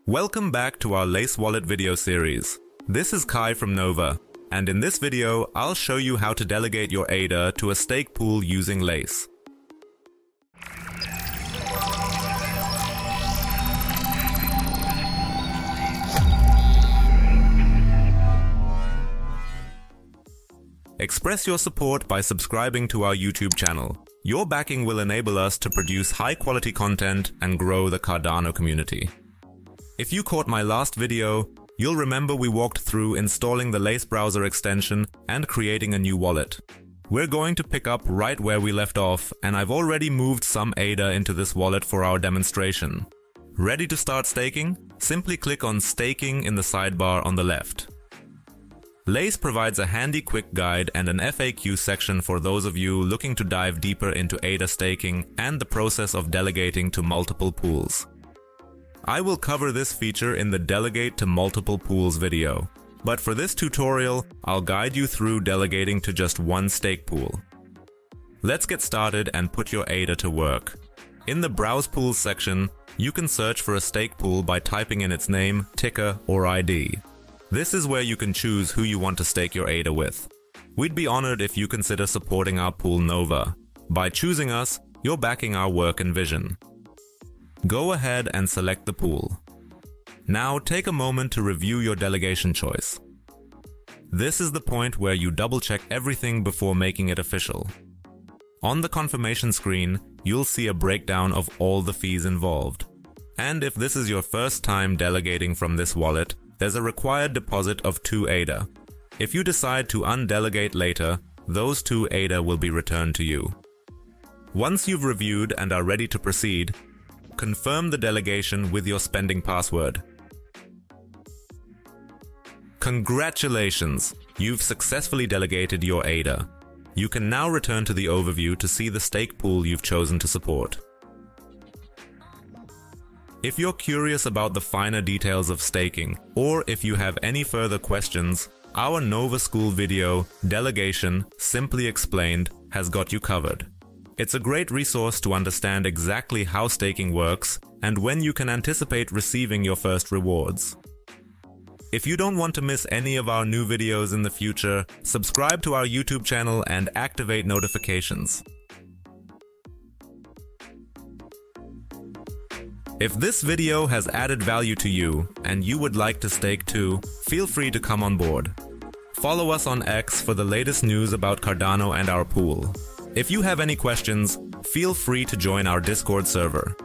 Welcome back to our Lace Wallet video series. This is Kai from Nova, and in this video, I'll show you how to delegate your ADA to a stake pool using Lace. Express your support by subscribing to our YouTube channel. Your backing will enable us to produce high-quality content and grow the Cardano community. If you caught my last video, you'll remember we walked through installing the Lace browser extension and creating a new wallet. We're going to pick up right where we left off, and I've already moved some ADA into this wallet for our demonstration. Ready to start staking? Simply click on Staking in the sidebar on the left. Lace provides a handy quick guide and an FAQ section for those of you looking to dive deeper into ADA staking and the process of delegating to multiple pools. I will cover this feature in the Delegate to Multiple Pools video, but for this tutorial, I'll guide you through delegating to just one stake pool. Let's get started and put your ADA to work. In the Browse Pools section, you can search for a stake pool by typing in its name, ticker, or ID. This is where you can choose who you want to stake your ADA with. We'd be honored if you consider supporting our pool Nova. By choosing us, you're backing our work and vision. Go ahead and select the pool. Now take a moment to review your delegation choice. This is the point where you double-check everything before making it official. On the confirmation screen, you'll see a breakdown of all the fees involved. And if this is your first time delegating from this wallet, there's a required deposit of 2 ADA. If you decide to undelegate later, those 2 ADA will be returned to you. Once you've reviewed and are ready to proceed, confirm the delegation with your spending password. Congratulations! You've successfully delegated your ADA. You can now return to the overview to see the stake pool you've chosen to support. If you're curious about the finer details of staking, or if you have any further questions, our Nova School video, Delegation, Simply Explained, has got you covered. It's a great resource to understand exactly how staking works and when you can anticipate receiving your first rewards. If you don't want to miss any of our new videos in the future, subscribe to our YouTube channel and activate notifications. If this video has added value to you and you would like to stake too, feel free to come on board. Follow us on X for the latest news about Cardano and our pool. If you have any questions, feel free to join our Discord server.